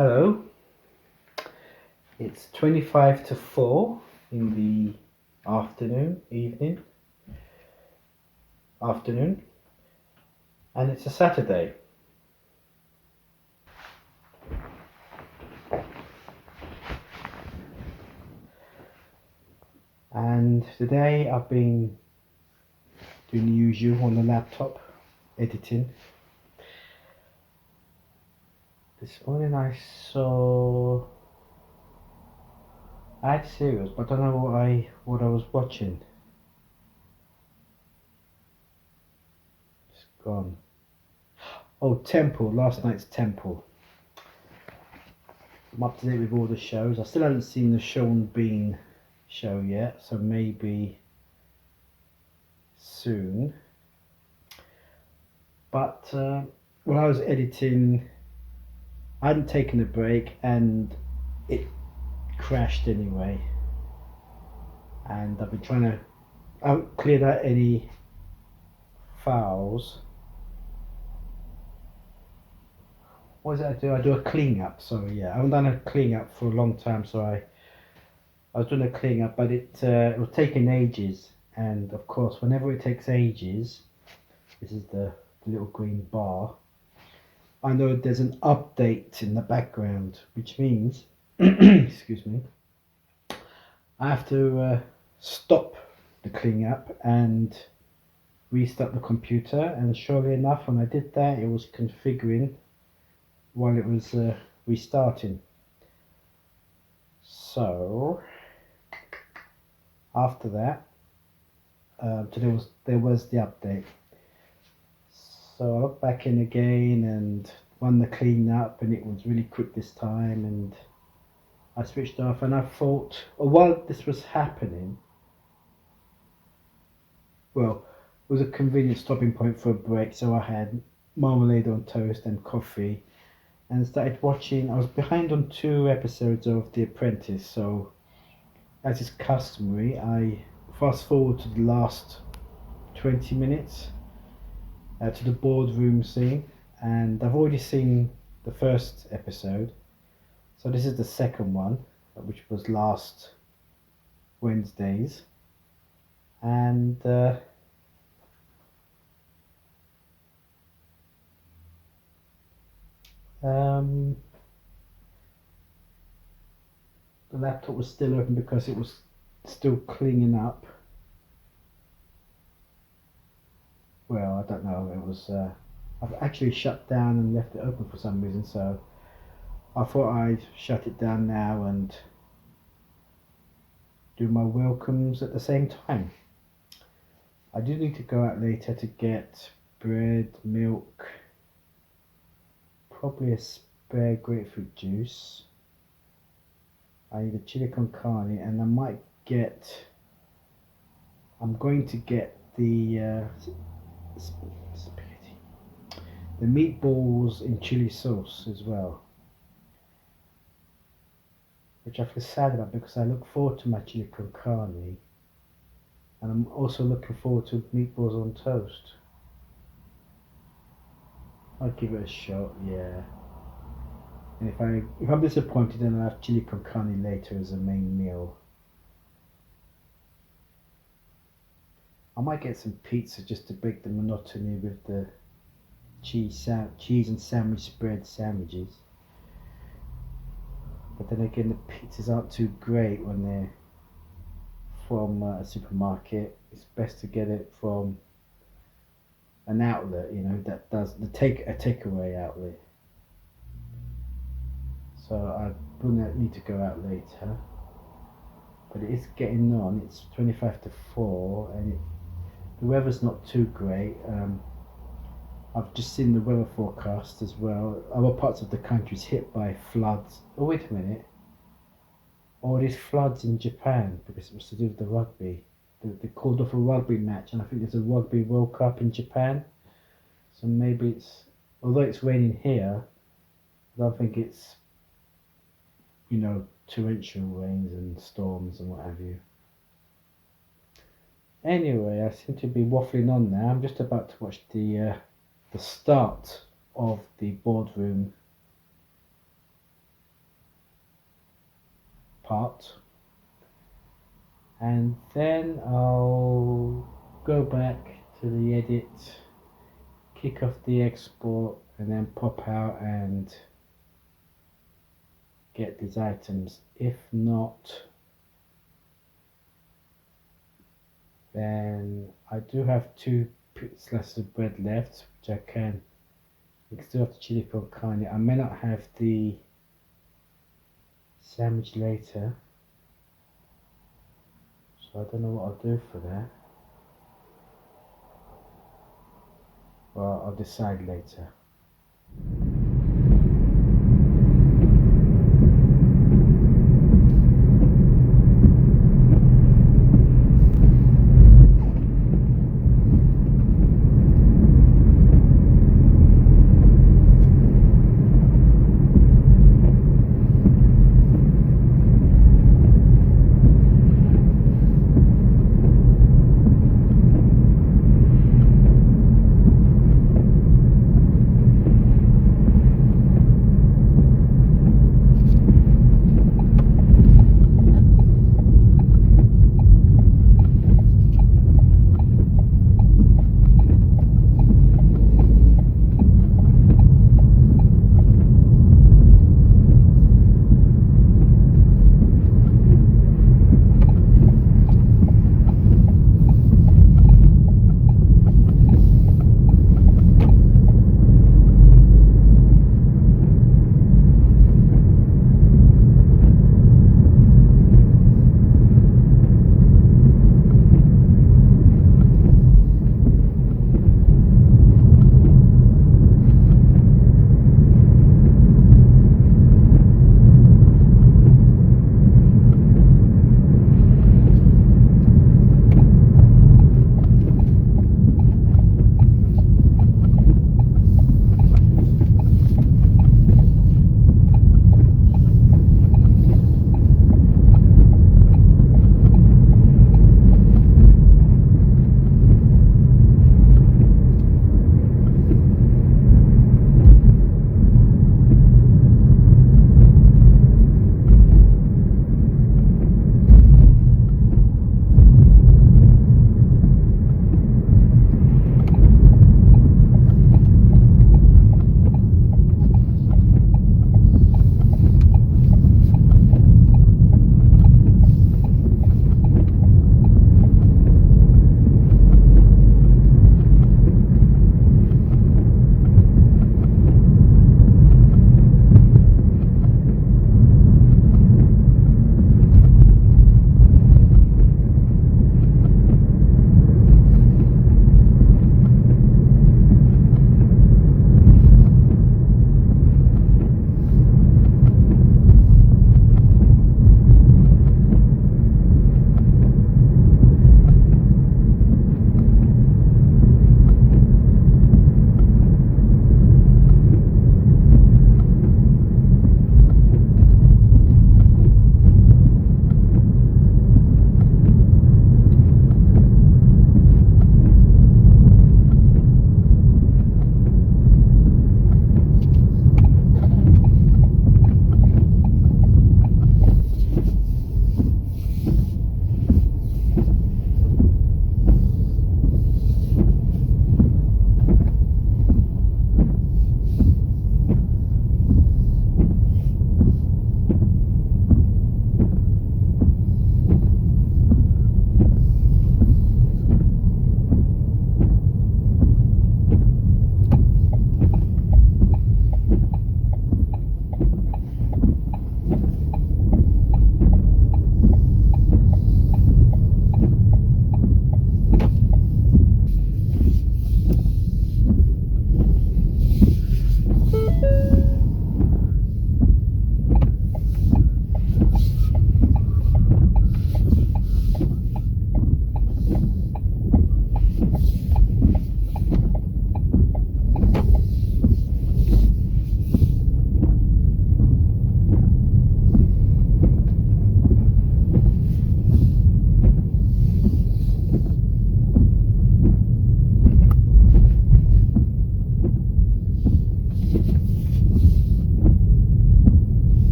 Hello, it's 25 to 4 in the afternoon, and it's a Saturday. And today I've been doing the usual on the laptop, editing. This morning I had cereals, but I don't know what I was watching. It's gone. Oh, Temple, last night's Temple. I'm up to date with all the shows. I still haven't seen the Sean Bean show yet, so maybe soon. But while I was editing, I hadn't taken a break and it crashed anyway. And I've been trying to, I haven't cleared out any files. What does that do? I do a clean up. So yeah, I haven't done a clean up for a long time. So I was doing a clean up, but it was taking ages. And of course, whenever it takes ages, this is the little green bar. I know there's an update in the background, which means, excuse me, I have to stop the cleaning up and restart the computer. And surely enough, when I did that, it was configuring while it was restarting. So after that, there was the update. So I looked back in again and run the clean up, and it was really quick this time. And I switched off, and I thought, while this was happening, well, it was a convenient stopping point for a break. So I had marmalade on toast and coffee, and started watching. I was behind on 2 episodes of The Apprentice, so as is customary, I fast forward to the last 20 minutes to the boardroom scene, and I've already seen the first episode, so this is the second one, which was last Wednesday's, and the laptop was still open because it was still cleaning up. Well, I don't know, it was I've actually shut down and left it open for some reason, so I thought I'd shut it down now and do my welcomes at the same time. I do need to go out later to get bread, milk, probably a spare grapefruit juice. I need a chili con carne, and I'm going to get the spaghetti, the meatballs in chili sauce as well, which I feel sad about because I look forward to my chili con carne, and I'm also looking forward to meatballs on toast. I'll give it a shot, yeah. And if I'm disappointed, then I'll have chili con carne later as a main meal. I might get some pizza just to break the monotony with the cheese and sandwich spread sandwiches. But then again, the pizzas aren't too great when they're from a supermarket. It's best to get it from an outlet, that does a takeaway outlet. So I will need to go out later, but it is getting on. It's 25 to 4, and the weather's not too great. I've just seen the weather forecast as well. Other parts of the country is hit by floods. Oh, wait a minute. Oh, there's floods in Japan because it was to do with the rugby. They called off a rugby match, and I think there's a rugby World Cup in Japan. So maybe although it's raining here, I don't think it's, torrential rains and storms and what have you. Anyway, I seem to be waffling on now. I'm just about to watch the start of the boardroom part, and then I'll go back to the edit, kick off the export, and then pop out and get these items. If not, then I do have 2 slices of bread left, which I can still have the chili con carne. I may not have the sandwich later, so I don't know what I'll do for that. Well, I'll decide later.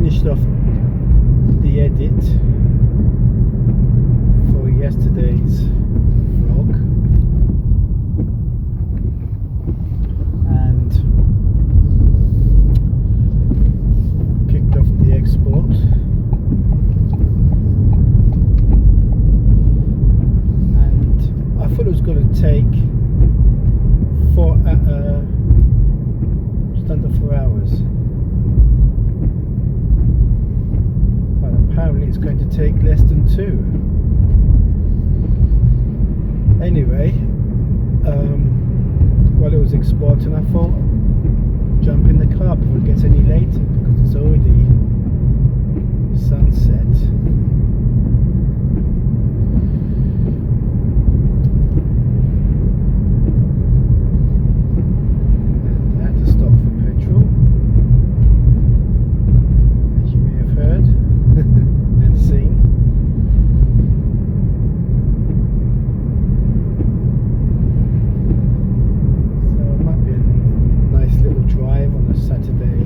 finished off the edit for yesterday's vlog, and kicked off the export. And I thought it was going to take just under 4 hours. Apparently it's going to take less than 2. Anyway, while it was exporting, I thought jump in the car before it gets any later, because it's already sunset. And I had to stop for petrol, as you may have heard and seen. So it might be a nice little drive on a Saturday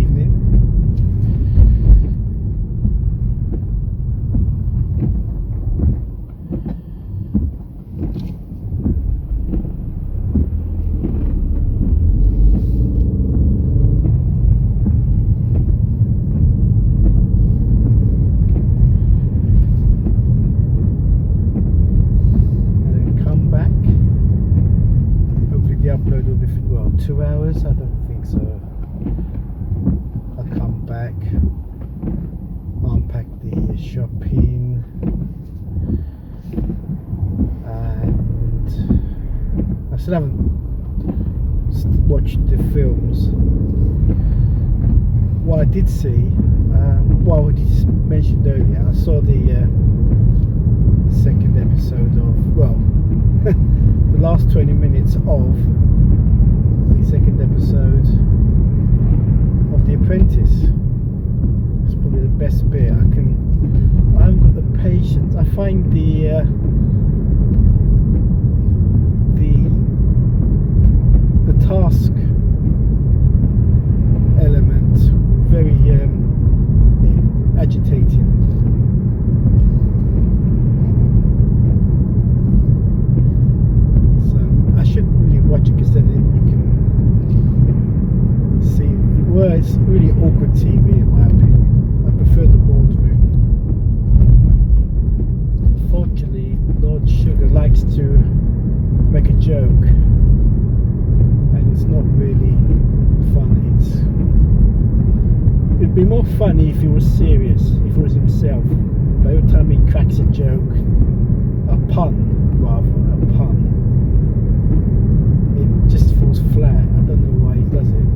evening. Upload will be, well, 2 hours. I don't think so. I'll come back, unpack the shopping, and I still haven't watched the films. What I did see, what I just mentioned earlier, I saw the second episode of, well, the last 20 minutes of the second episode of The Apprentice. It's probably the best bit. I haven't got the patience. I find the task element very agitating. I should really watch it, because then you can see. Well, it's really awkward TV in my opinion. I prefer the boardroom. Unfortunately, Lord Sugar likes to make a joke, and it's not really funny. It'd be more funny if he was serious, if it was himself. But every time he cracks a joke, a pun, it just falls flat. I don't know why he does it.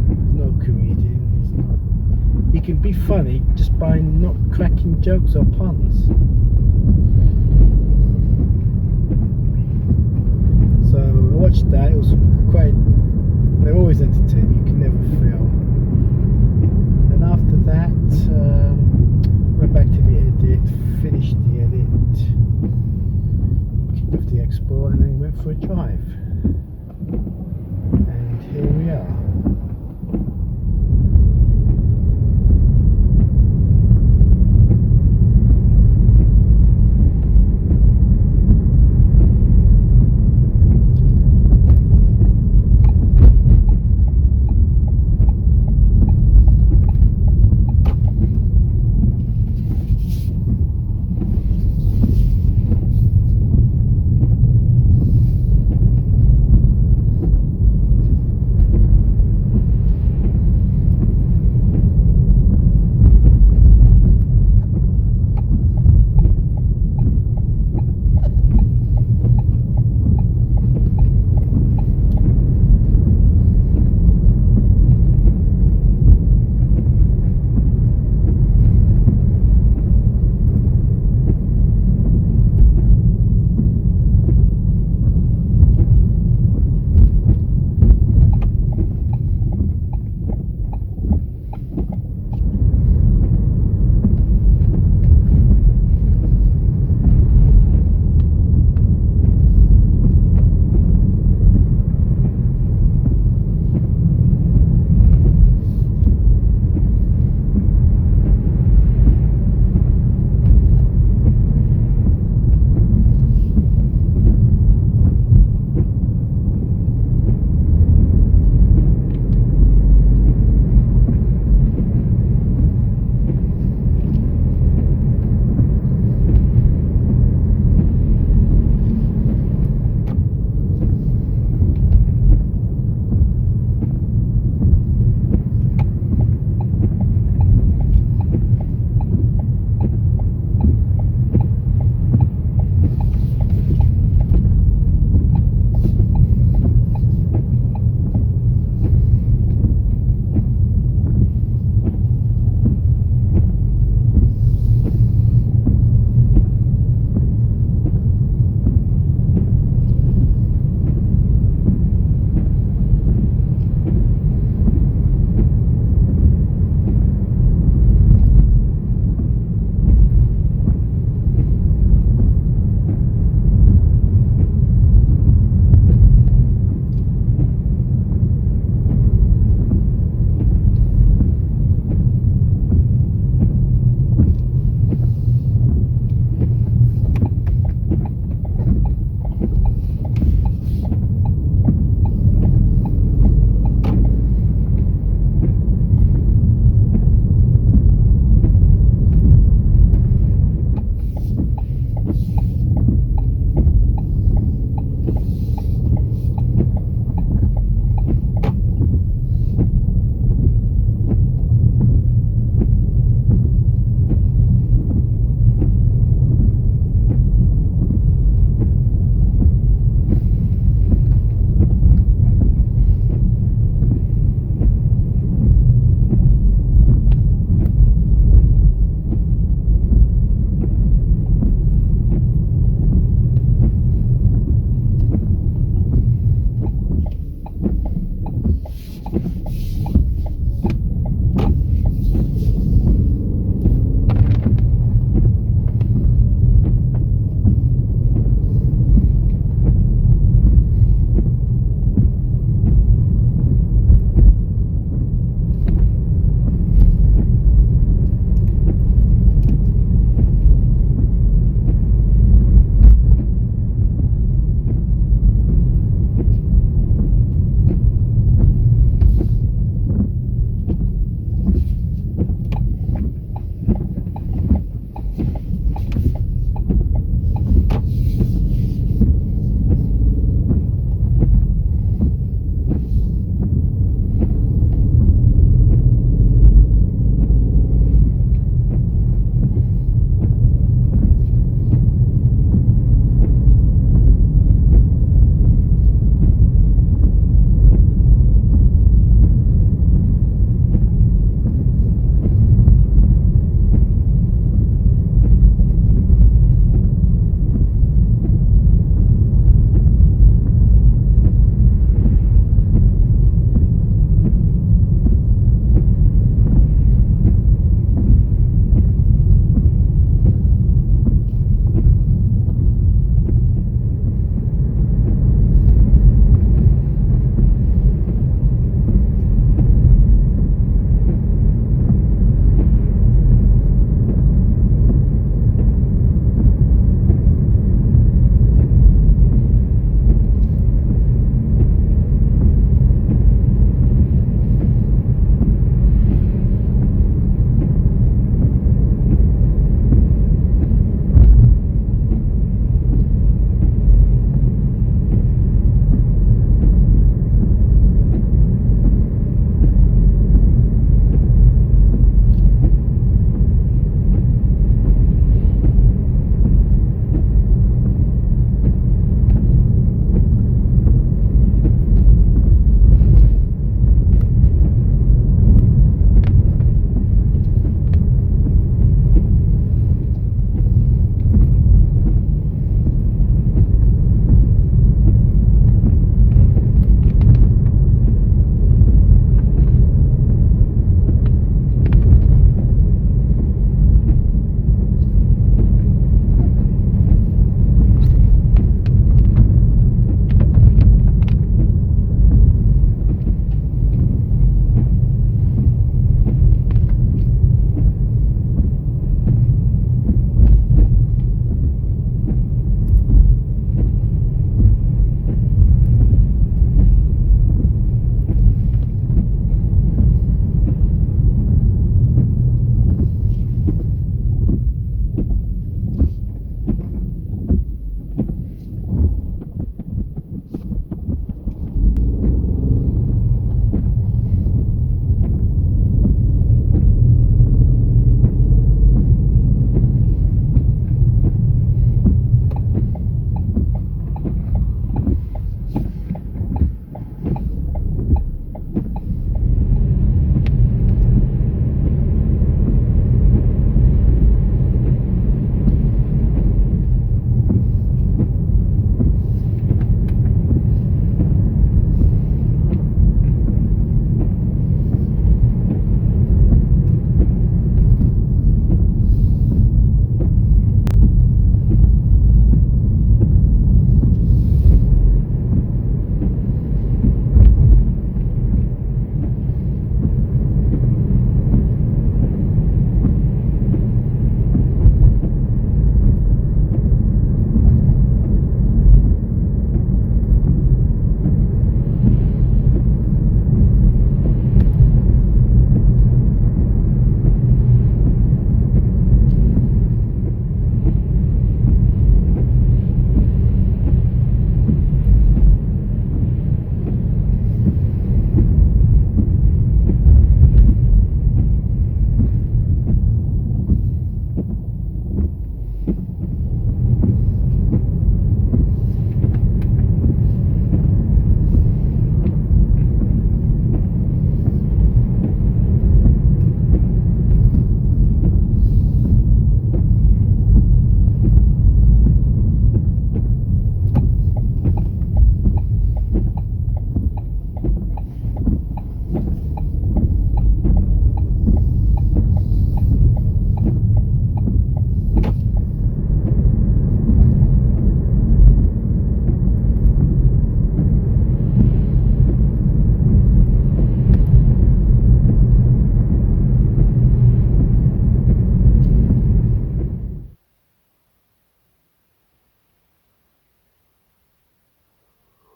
He's no comedian. He can be funny just by not cracking jokes or puns. So I watched that. It was they're always entertaining. You can never fail. And after that, went back to the edit, finished the edit, of the export, and then went for a drive, and here we are.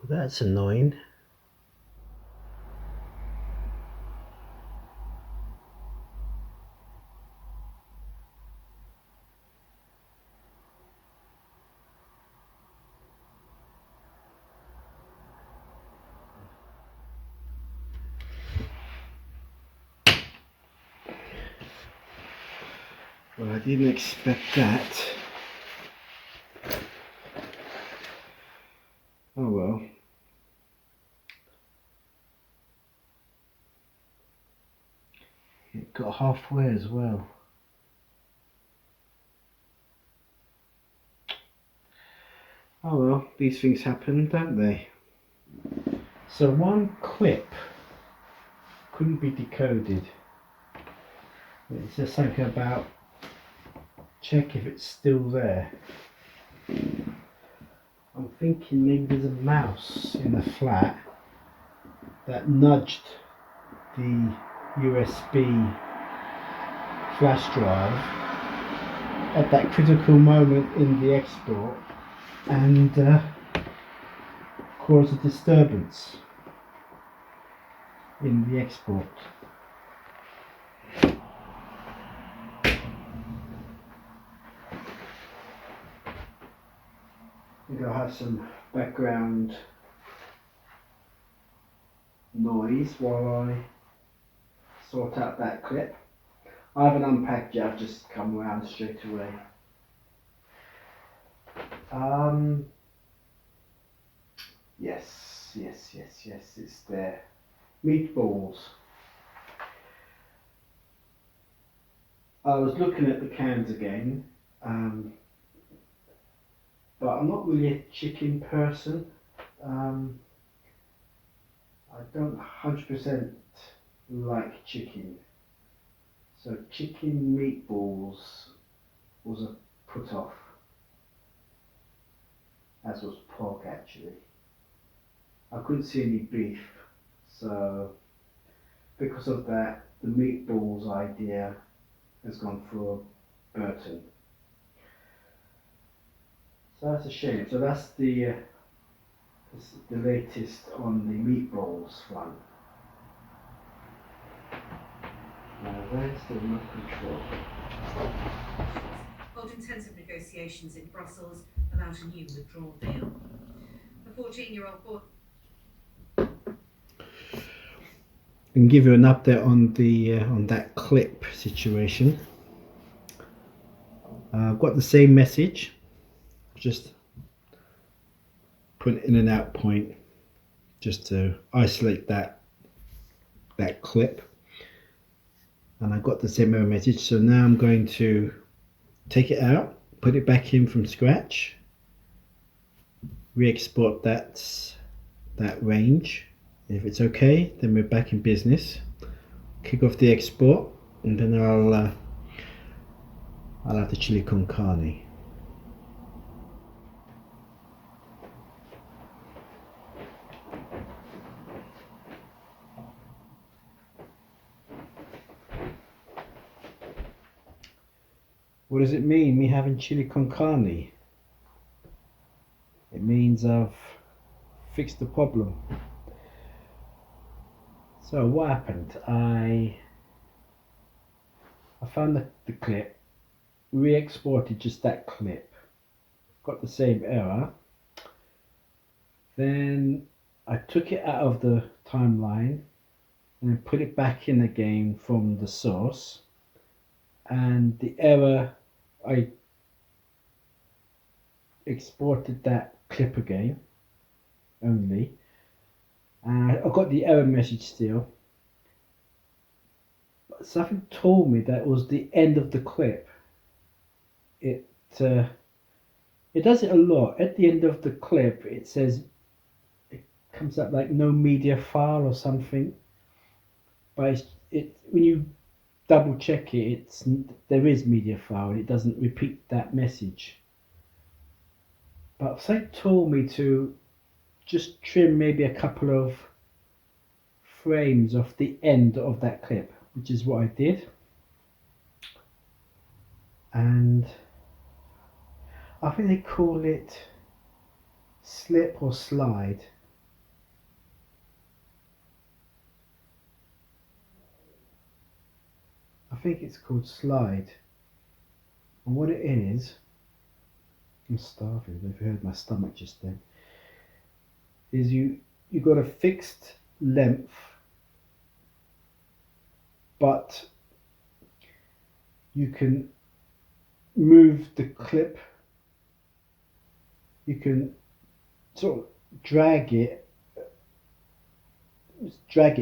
That's annoying. Well, I didn't expect that. Oh well. It got halfway as well. Oh well, these things happen, don't they? So one clip couldn't be decoded. It's just something about check if it's still there. I'm thinking maybe there's a mouse in the flat that nudged the USB flash drive at that critical moment in the export and caused a disturbance in the export. I think I'll have some background noise while I sort out that clip. I haven't unpacked yet, I've just come around straight away. Yes, it's there. Meatballs. I was looking at the cans again, but I'm not really a chicken person. I don't 100% like chicken. So chicken meatballs was a put off, as was pork actually. I couldn't see any beef, so because of that, the meatballs idea has gone for Burton. So that's a shame. So that's the latest on the meatballs front. Where's the remote control? Hold intensive negotiations in Brussels about a new withdrawal deal. The 14-year-old boy. I can give you an update on the on that clip situation. I've got the same message, just put an in and out point just to isolate that clip, and I got the same error message. So now I'm going to take it out, put it back in from scratch, re-export that range. If it's okay, then we're back in business. Kick off the export, and then I'll have the chili con carne. What does it mean, me having chili con carne? It means I've fixed the problem. So what happened? I found the clip, re-exported just that clip, got the same error. Then I took it out of the timeline and then put it back in again from the source, and the error, I exported that clip again only, and I got the error message still. But something told me that was the end of the clip. It does it a lot. At the end of the clip it says, it comes up like no media file or something, but when you double check it, there is media file and it doesn't repeat that message. But they told me to just trim maybe a couple of frames off the end of that clip, which is what I did. And I think they call it slip or slide. think it's called slide. And what it is, I'm starving, if you heard my stomach just then, is you got a fixed length, but you can move the clip, you can sort of drag it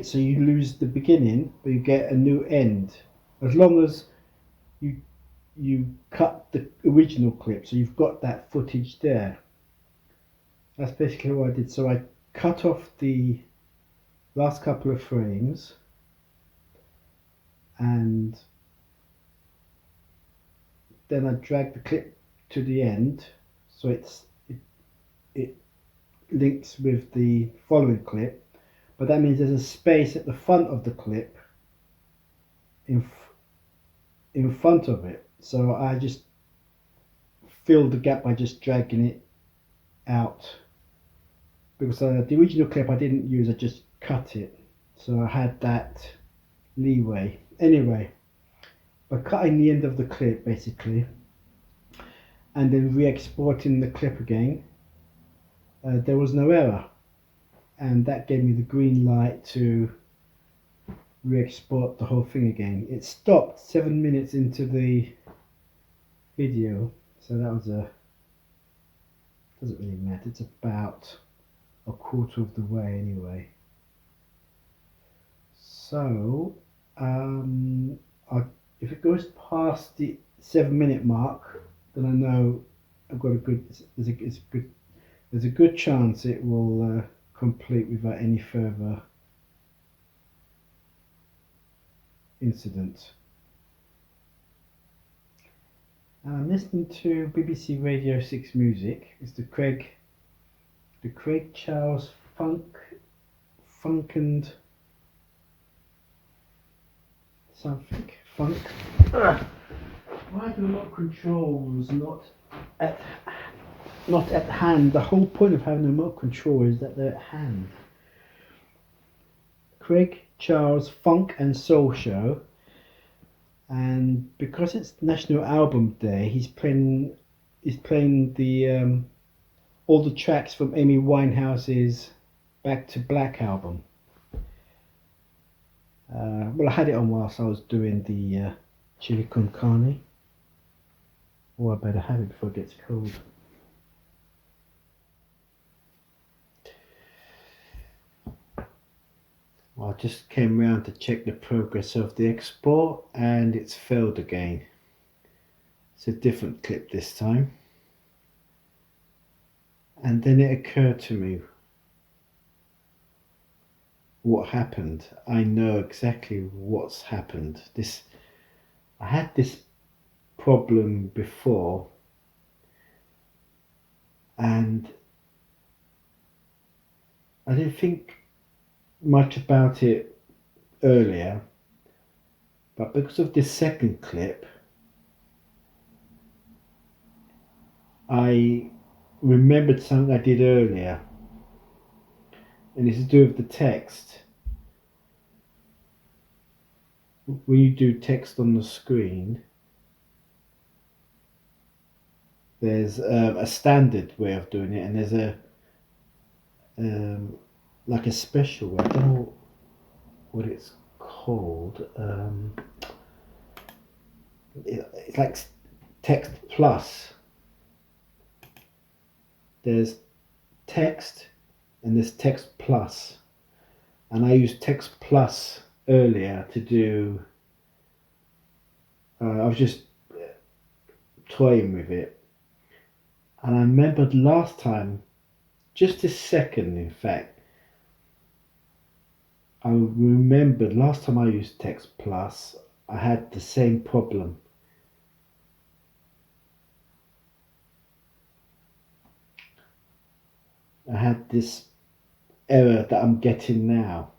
so you lose the beginning but you get a new end, as long as you cut the original clip, so you've got that footage there. That's basically what I did. So I cut off the last couple of frames and then I dragged the clip to the end so it links with the following clip, but that means there's a space at the front of the clip in front of it, so I just filled the gap by just dragging it out, because the original clip I didn't use, I just cut it, so I had that leeway. Anyway, by cutting the end of the clip basically and then re-exporting the clip again, there was no error, and that gave me the green light to re-export the whole thing again. It stopped 7 minutes into the video, so that was doesn't really matter, it's about a quarter of the way anyway. So if it goes past the 7 minute mark, then I know I've got a good, there's a good chance it will complete without any further incident. I'm listening to BBC Radio 6 music. It's the Craig Charles Funk and something funk. Why the remote control was not at hand? The whole point of having a remote control is that they're at hand. Craig Charles Funk and Soul Show, and because it's National Album Day, he's playing the all the tracks from Amy Winehouse's Back to Black album. Well, I had it on whilst I was doing the chili con carne. Oh, I better have it before it gets cold. I just came round to check the progress of the export and it's failed again. It's a different clip this time. And then it occurred to me what happened. I know exactly what's happened. I had this problem before and I didn't think much about it earlier, but because of this second clip I remembered something I did earlier, and it's to do with the text. When you do text on the screen, there's a standard way of doing it, and there's a like a special way. I don't know what it's called. It's like text plus. There's text and there's text plus, and I used text plus earlier to do. I was just toying with it, and I remembered last time, just this second in fact, I remembered last time I used text plus I had the same problem. I had this error that I'm getting now,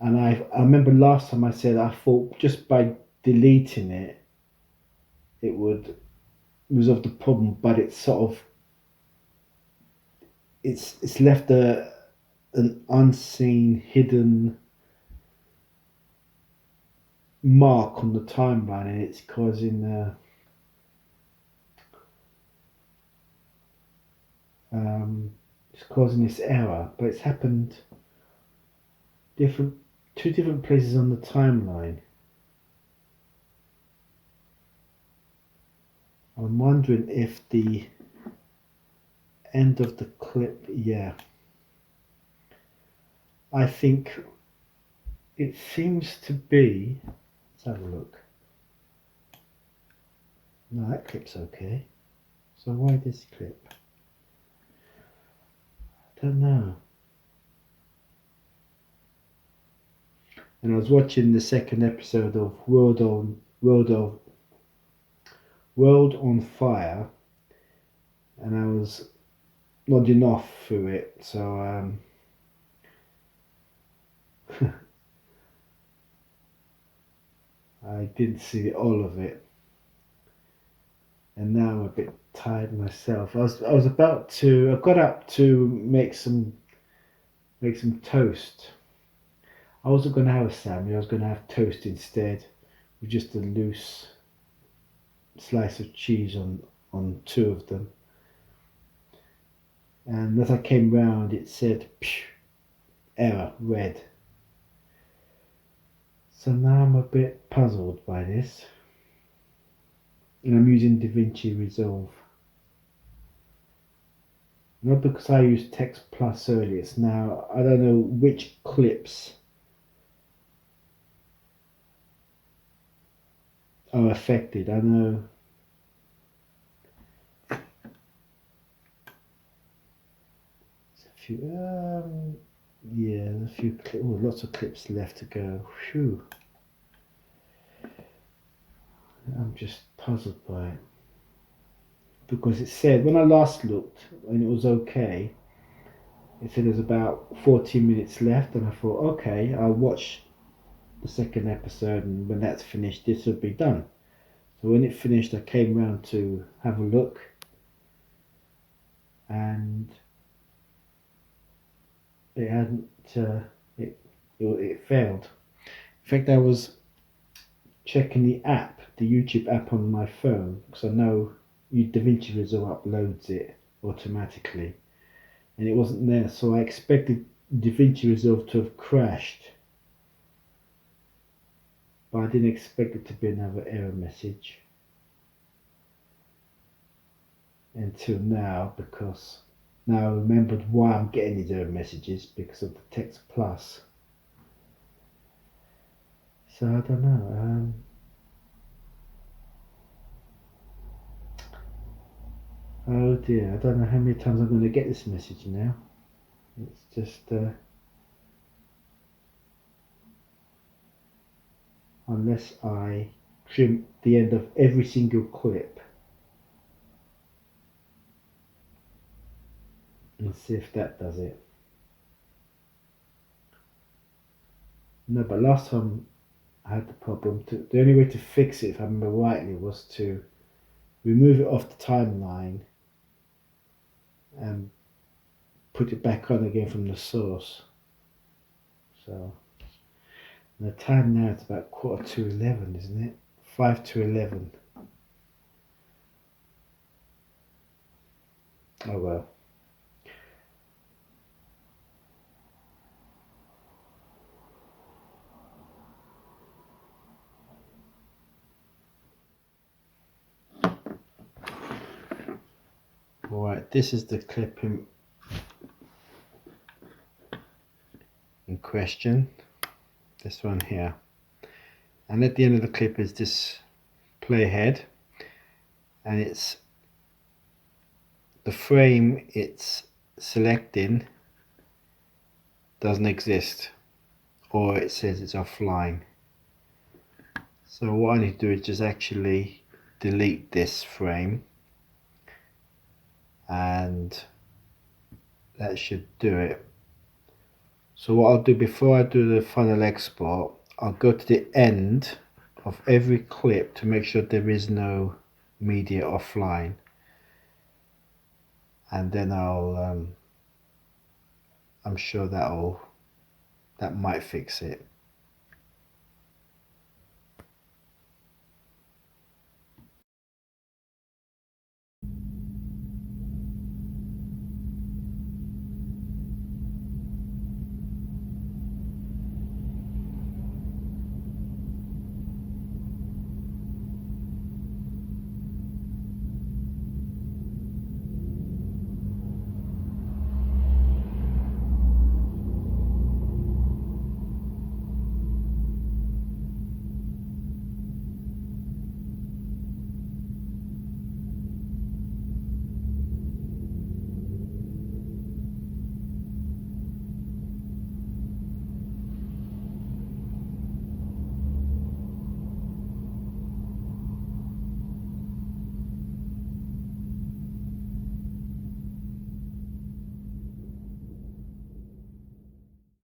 and I remember last time I said I thought just by deleting it it would resolve the problem, but it's sort of it's left an unseen hidden mark on the timeline, and it's causing this error. But it's happened two different places on the timeline. I'm wondering if the end of the clip, yeah, I think it seems to be, let's have a look. No, that clip's okay. So why this clip? I don't know. And I was watching the second episode of World on Fire, and I was nodding off through it, so I didn't see all of it, and now I'm a bit tired myself. I got up to make some toast. I wasn't going to have a sandwich. I was going to have toast instead, with just a loose slice of cheese on two of them. And as I came round, it said error, red. So now I'm a bit puzzled by this, and I'm using DaVinci Resolve. Not because I used Text Plus earlier, it's now, I don't know which clips are affected. I know there's a few, yeah, there's a few lots of clips left to go. Phew. I'm just puzzled by it. Because it said, when I last looked, and it was okay, it said there's about 14 minutes left, and I thought, okay, I'll watch the second episode, and when that's finished, this will be done. So when it finished, I came round to have a look, and it hadn't, it failed. In fact, I was checking the YouTube app on my phone, because I know DaVinci Resolve uploads it automatically, and it wasn't there, so I expected DaVinci Resolve to have crashed, but I didn't expect it to be another error message until now, because now I remembered why I'm getting these error messages, because of the Text Plus. So I don't know. Oh dear, I don't know how many times I'm going to get this message now. It's just unless I trim the end of every single clip and see if that does it. No, but last time I had the problem. The only way to fix it, if I remember rightly, was to remove it off the timeline and put it back on again from the source. So the time now it's about 11:15, isn't it? 5 to 11. Oh well. Alright, this is the clip in question. This one here. And at the end of the clip is this playhead, and it's the frame it's selecting doesn't exist, or it says it's offline. So what I need to do is just actually delete this frame, and that should do it. So what I'll do before I do the final export, I'll go to the end of every clip to make sure there is no media offline, and then I'm sure that might fix it.